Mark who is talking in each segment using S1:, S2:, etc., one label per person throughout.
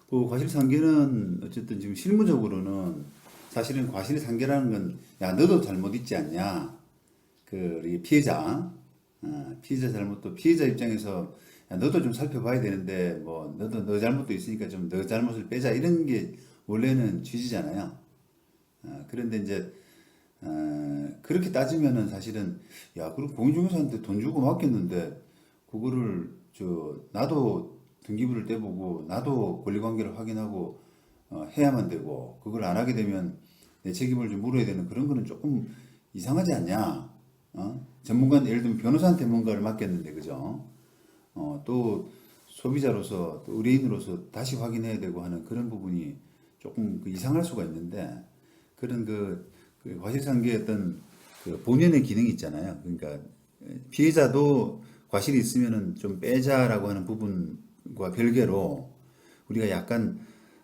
S1: 그 과실상계는 어쨌든 지금 실무적으로는 사실은 과실상계라는 건, 야, 너도 잘못 있지 않냐. 그, 우리 피해자, 피해자 잘못도 피해자 입장에서, 야, 너도 좀 살펴봐야 되는데, 뭐, 너도 너 잘못도 있으니까 좀 너 잘못을 빼자. 이런 게 원래는 취지잖아요. 그런데 이제, 그렇게 따지면은 사실은, 야, 그럼 공인중개사한테 돈 주고 맡겼는데, 그거를, 나도 등기부를 떼보고, 나도 권리관계를 확인하고, 해야만 되고, 그걸 안 하게 되면 내 책임을 좀 물어야 되는 그런 거는 조금 이상하지 않냐? 전문가, 예를 들면 변호사한테 뭔가를 맡겼는데, 그죠? 또 소비자로서, 또 의뢰인으로서 다시 확인해야 되고 하는 그런 부분이 조금 그 이상할 수가 있는데, 그런 그 과실상계의 어떤 그 본연의 기능이 있잖아요. 그러니까 피해자도 과실이 있으면은 좀 빼자라고 하는 부분과 별개로 우리가 약간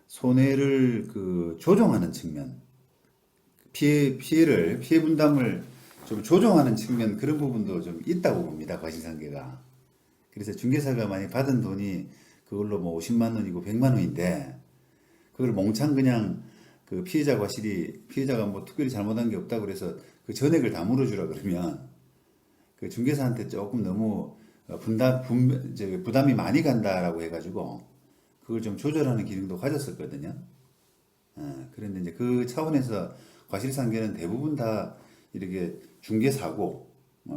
S1: 손해를 그 조정하는 측면, 피해 분담을 좀 조정하는 측면 그런 부분도 좀 있다고 봅니다. 과실상계가. 그래서 중개사가 많이 받은 돈이 그걸로 뭐 50만 원이고 100만 원인데 그걸 몽창 그냥 그 피해자 과실이 피해자가 뭐 특별히 잘못한 게 없다 그래서 그 전액을 다 물어주라 그러면 그 중개사한테 조금 너무 부담이 많이 간다라고 해가지고 그걸 좀 조절하는 기능도 가졌었거든요. 그런데 이제 그 차원에서 과실상계는 대부분 다 이렇게 중개사고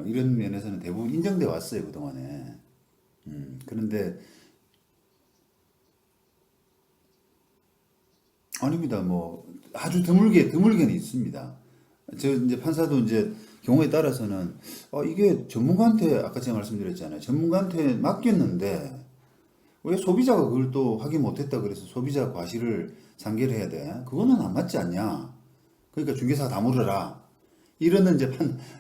S1: 이런 면에서는 대부분 인정돼 왔어요 그동안에. 그런데 아닙니다. 뭐 아주 드물게는 있습니다. 저 이제 판사도 이제 경우에 따라서는 이게 전문가한테 아까 제가 말씀드렸잖아요. 전문가한테 맡겼는데 왜 소비자가 그걸 또 확인 못했다 그래서 소비자 과실을 상계를 해야 돼? 그거는 안 맞지 않냐? 그러니까 중개사가 다 물어라. 이러는 이제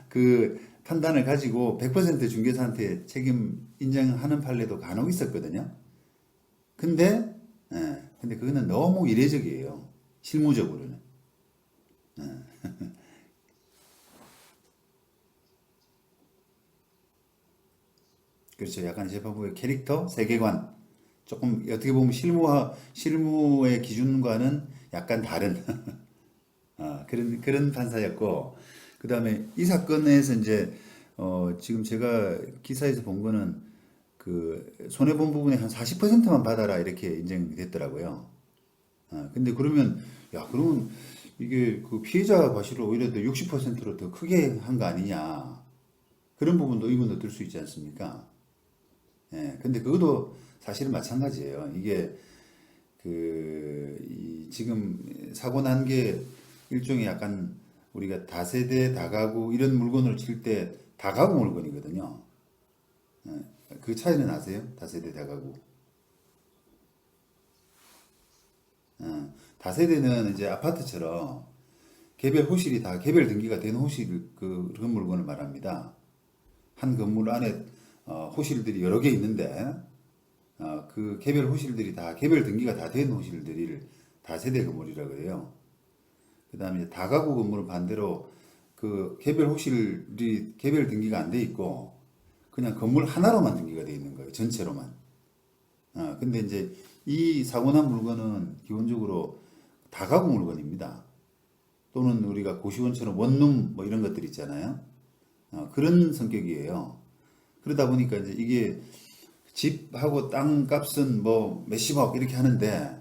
S1: 그 판단을 가지고 100% 중개사한테 책임 인정하는 판례도 간혹 있었거든요. 근데 그거는 너무 이례적이에요. 실무적으로는. 그렇죠. 약간 재판부의 캐릭터, 세계관. 조금 어떻게 보면 실무의 기준과는 약간 다른 그런 판사였고, 그 다음에 이 사건에서 이제, 지금 제가 기사에서 본 거는 그 손해본 부분의 한 40%만 받아라 이렇게 인정이 됐더라고요. 근데 그러면, 야, 그러면 이게 그 피해자 과실을 오히려 더 60%로 더 크게 한 거 아니냐. 그런 부분도 의문도 들 수 있지 않습니까? 예, 근데 그것도 사실은 마찬가지예요. 이게 지금 사고 난 게 일종의 약간 우리가 다세대, 다가구 이런 물건을 칠 때 다가구 물건이거든요. 그 차이는 아세요? 다세대, 다가구. 다세대는 이제 아파트처럼 개별 호실이 다 개별 등기가 된 호실 그런 물건을 말합니다. 한 건물 안에 호실들이 여러 개 있는데 그 개별 호실들이 다 개별 등기가 다 된 호실들을 다세대 건물이라 그래요. 그다음에 다가구 건물은 반대로 그 개별 호실이 개별 등기가 안 돼 있고 그냥 건물 하나로만 등기가 돼 있는 거예요. 전체로만. 근데 이제 이 사고 난 물건은 기본적으로 다가구 물건입니다. 또는 우리가 고시원처럼 원룸 뭐 이런 것들 있잖아요. 그런 성격이에요. 그러다 보니까 이제 이게 집하고 땅 값은 뭐 몇십억 이렇게 하는데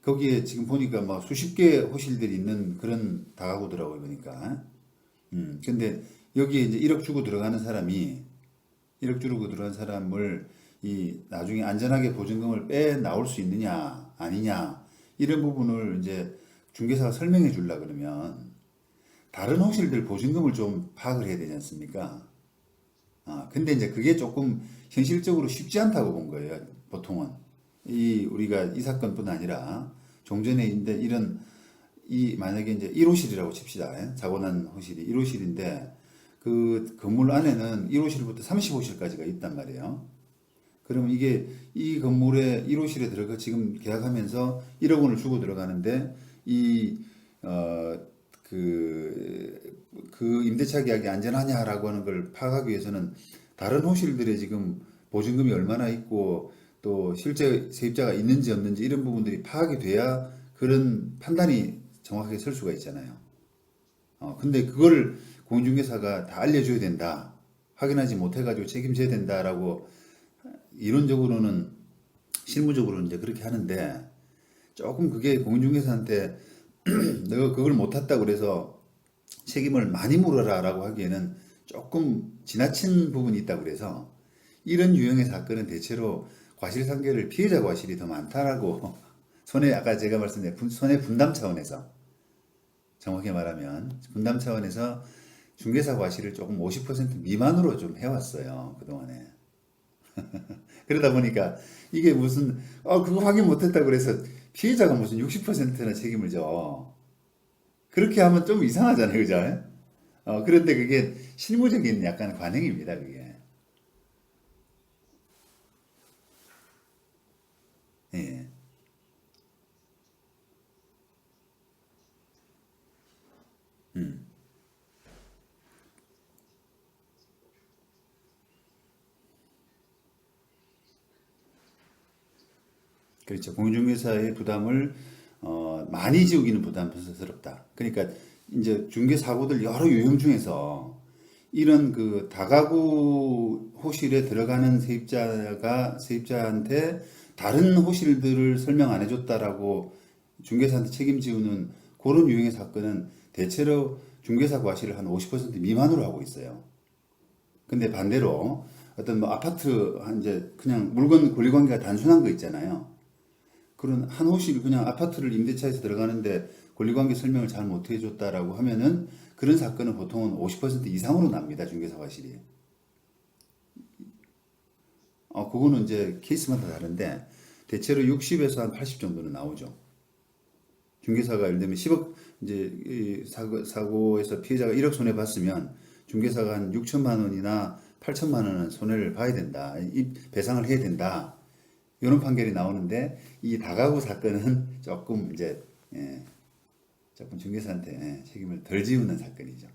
S1: 거기에 지금 보니까 막 수십 개 호실들이 있는 그런 다가구더라고요, 보니까. 근데 여기에 이제 1억 주고 들어가는 사람이 1억 주고 들어간 사람을 이 나중에 안전하게 보증금을 빼 나올 수 있느냐, 아니냐, 이런 부분을 이제 중개사가 설명해 주려 그러면 다른 호실들 보증금을 좀 파악을 해야 되지 않습니까? 근데 이제 그게 조금 현실적으로 쉽지 않다고 본 거예요, 보통은. 우리가 이 사건뿐 아니라 종전에 있는데 만약에 이제 1호실이라고 칩시다. 예? 사고 난 호실이 1호실인데 그 건물 안에는 1호실부터 30호실까지가 있단 말이에요. 그러면 이게 이 건물에 1호실에 들어가 지금 계약하면서 1억 원을 주고 들어가는데 이, 어, 그 임대차 계약이 안전하냐라고 하는 걸 파악하기 위해서는 다른 호실들의 지금 보증금이 얼마나 있고 또 실제 세입자가 있는지 없는지 이런 부분들이 파악이 돼야 그런 판단이 정확하게 설 수가 있잖아요. 근데 그걸 공인중개사가 다 알려줘야 된다. 확인하지 못해가지고 책임져야 된다라고 이론적으로는 실무적으로는 이제 그렇게 하는데 조금 그게 공인중개사한테 너가 그걸 못했다고 그래서 책임을 많이 물어라라고 하기에는 조금 지나친 부분이 있다고 그래서 이런 유형의 사건은 대체로 과실상계를 피해자 과실이 더 많다라고 아까 제가 말씀드린 손해 분담 차원에서 정확히 말하면 분담 차원에서 중개사 과실을 조금 50% 미만으로 좀 해왔어요 그동안에. 그러다 보니까 이게 무슨 그거 확인 못했다고 그래서 피해자가 무슨 60%나 책임을 져. 그렇게 하면 좀 이상하잖아요, 그죠? 그런데 그게 실무적인 약간 관행입니다, 그게. 예. 음. 그렇죠. 공인중개사의 부담을 많이 지우기는 부담스럽다. 그러니까 이제 중개 사고들 여러 유형 중에서 이런 그 다가구 호실에 들어가는 세입자가 세입자한테 다른 호실들을 설명 안 해줬다라고 중개사한테 책임지우는 그런 유형의 사건은 대체로 중개사 과실을 한 50% 미만으로 하고 있어요. 근데 반대로 어떤 뭐 아파트 이제 그냥 물건 권리 관계가 단순한 거 있잖아요. 그런 한 호실 그냥 아파트를 임대차에서 들어가는데 권리관계 설명을 잘 못 해줬다라고 하면은 그런 사건은 보통은 50% 이상으로 납니다. 중개사 과실이. 그거는 이제 케이스마다 다른데 대체로 60에서 한 80 정도는 나오죠. 중개사가 예를 들면 10억 이제 이 사고에서 피해자가 1억 손해 봤으면 중개사가 한 6천만 원이나 8천만 원은 손해를 봐야 된다. 이 배상을 해야 된다. 이런 판결이 나오는데 이 다가구 사건은 조금 이제 조금 중개사한테 책임을 덜 지우는 사건이죠.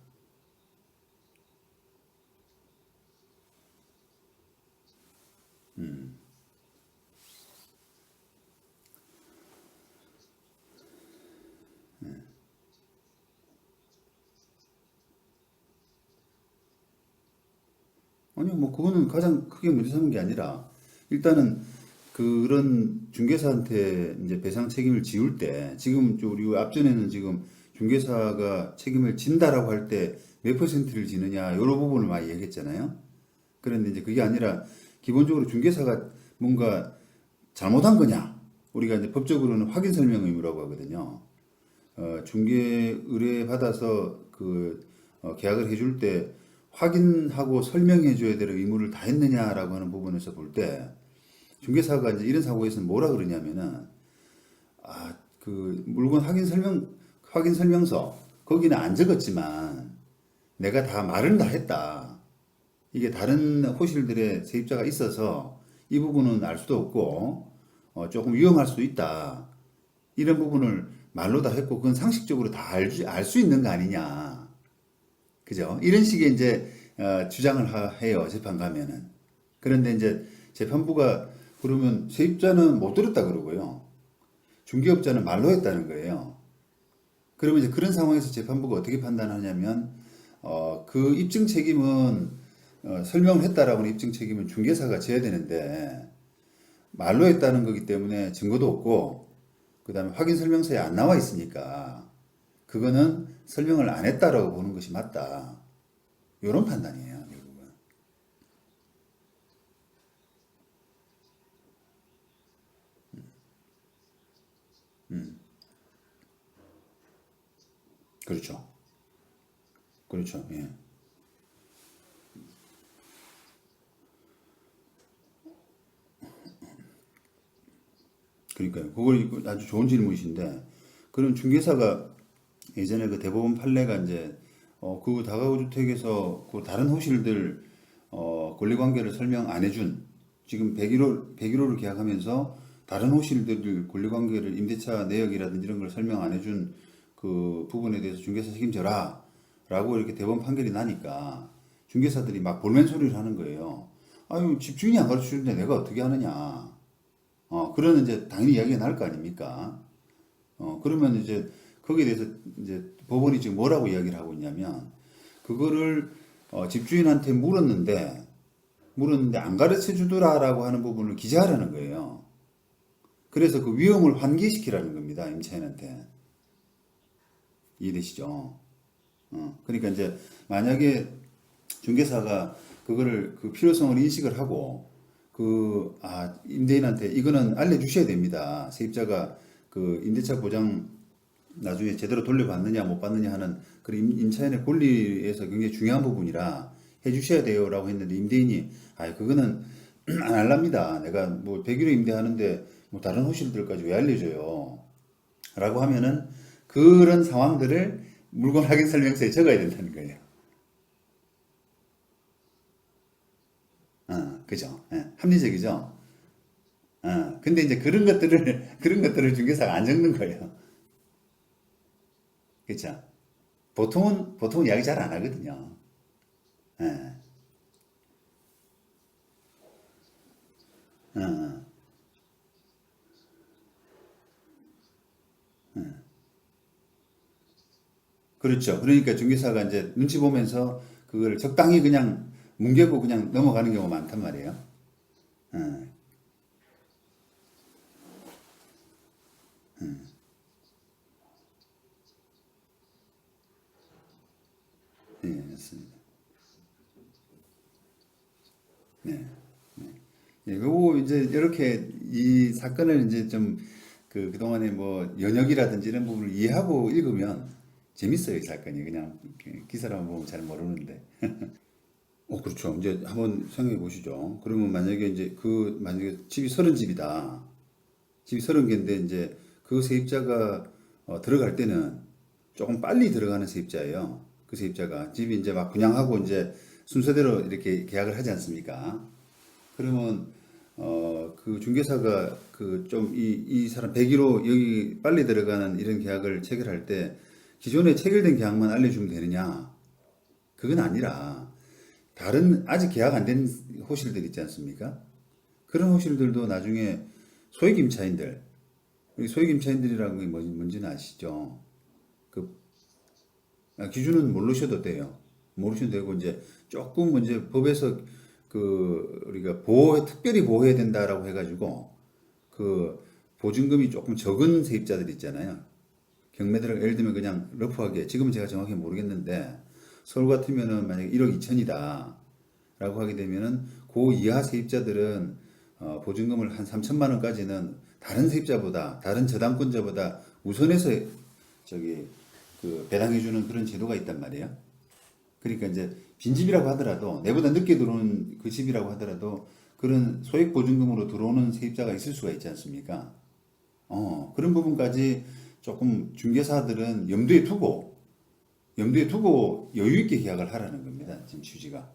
S1: 아니요, 뭐 그거는 가장 크게 문제 삼는 게 아니라 일단은 그런 중개사한테 이제 배상 책임을 지울 때 지금 우리 앞전에는 지금 중개사가 책임을 진다라고 할 때 몇 퍼센트를 지느냐 이런 부분을 많이 얘기했잖아요. 그런데 이제 그게 아니라 기본적으로 중개사가 뭔가 잘못한 거냐 우리가 이제 법적으로는 확인 설명 의무라고 하거든요. 중개 의뢰 받아서 계약을 해줄 때 확인하고 설명해 줘야 될 의무를 다 했느냐라고 하는 부분에서 볼 때 중개사가 이제 이런 사고에서는 뭐라 그러냐면은 그 물건 확인 설명서 거기는 안 적었지만 내가 다 말은 다 했다. 이게 다른 호실들의 세입자가 있어서 이 부분은 알 수도 없고 조금 위험할 수도 있다. 이런 부분을 말로 다 했고 그건 상식적으로 다 알 수 있는 거 아니냐. 그죠? 이런 식의 이제 주장을 해요. 재판 가면은. 그런데 이제 재판부가 그러면 세입자는 못 들었다 그러고요. 중개업자는 말로 했다는 거예요. 그러면 이제 그런 상황에서 재판부가 어떻게 판단하냐면 그 입증 책임은 설명을 했다라고 하는 입증 책임은 중개사가 져야 되는데 말로 했다는 거기 때문에 증거도 없고 그다음에 확인 설명서에 안 나와 있으니까 그거는 설명을 안 했다라고 보는 것이 맞다. 이런 판단이에요, 결국은. 그렇죠. 그렇죠. 예. 그러니까요. 그걸 아주 좋은 질문이신데, 그럼 중개사가 예전에 그 대법원 판례가 이제 그 다가구 주택에서 그 다른 호실들 권리관계를 설명 안 해준 지금 101호를 계약하면서 다른 호실들 권리관계를 임대차 내역이라든지 이런 걸 설명 안 해준 그 부분에 대해서 중개사 책임져라 라고 이렇게 대법원 판결이 나니까 중개사들이 막 볼멘 소리를 하는 거예요. 아유 집 주인이 안 가르쳐 주는데 내가 어떻게 하느냐. 그러는 이제 당연히 이야기가 나올 거 아닙니까? 그러면 이제 거기에 대해서 이제 법원이 지금 뭐라고 이야기를 하고 있냐면 그거를 집주인한테 물었는데 안 가르쳐 주더라라고 하는 부분을 기재하라는 거예요. 그래서 그 위험을 환기시키라는 겁니다. 임차인한테. 이해되시죠? 그러니까 이제 만약에 중개사가 그거를 그 필요성을 인식을 하고 임대인한테 이거는 알려주셔야 됩니다. 세입자가 그 임대차 보장 나중에 제대로 돌려받느냐 못 받느냐 하는 그 임차인의 권리에서 굉장히 중요한 부분이라 해주셔야 돼요라고 했는데 임대인이 그거는 안 할랍니다. 내가 뭐 100일에 임대하는데 뭐 다른 호실들까지 왜 알려줘요? 라고 하면은 그런 상황들을 물건 확인 설명서에 적어야 된다는 거예요. 그죠? 예, 합리적이죠? 근데 이제 그런 것들을 중개사가 안 적는 거예요. 그죠? 보통은 이야기 잘 안 하거든요. 예, 어, 그렇죠. 그러니까 중개사가 이제 눈치 보면서 그걸 적당히 그냥 뭉개고 그냥 넘어가는 경우가 많단 말이에요. 예, 예, 맞습니다. 네. 예, 그리고 이제 이렇게 이 사건을 이제 좀 그동안에 뭐 연역이라든지 이런 부분을 이해하고 읽으면 재밌어요, 이 사건이. 그냥 기사로만 보면 잘 모르는데. 그렇죠. 이제 한번 생각해 보시죠. 그러면 만약에 집이 30집이다. 집이 30개인데 이제 그 세입자가 들어갈 때는 조금 빨리 들어가는 세입자예요. 그 세입자가 집이 이제 막 분양하고 이제 순서대로 이렇게 계약을 하지 않습니까? 그러면 그 중개사가 그 좀 이 사람 100일로 여기 빨리 들어가는 이런 계약을 체결할 때 기존에 체결된 계약만 알려주면 되느냐? 그건 아니라 다른 아직 계약 안 된 호실들 있지 않습니까? 그런 호실들도 나중에 소액임차인들, 우리 소액임차인들이라는 게 뭔지는 아시죠? 그 기준은 모르셔도 돼요. 모르셔도 되고 이제 조금 이제 법에서 우리가 특별히 보호해야 된다라고 해가지고 그 보증금이 조금 적은 세입자들 있잖아요. 경매들을 예를 들면 그냥 러프하게 지금은 제가 정확히 모르겠는데 서울 같으면은 만약에 1억 2천이다 라고 하게 되면은 그 이하 세입자들은 보증금을 한 3천만 원까지는 다른 저당권자보다 우선해서 저기 배당해주는 그런 제도가 있단 말이에요. 그러니까 이제 빈집이라고 하더라도 내보다 늦게 들어오는 그 집이라고 하더라도 그런 소액 보증금으로 들어오는 세입자가 있을 수가 있지 않습니까? 그런 부분까지 조금 중개사들은 염두에 두고 여유 있게 계약을 하라는 겁니다. 지금 취지가.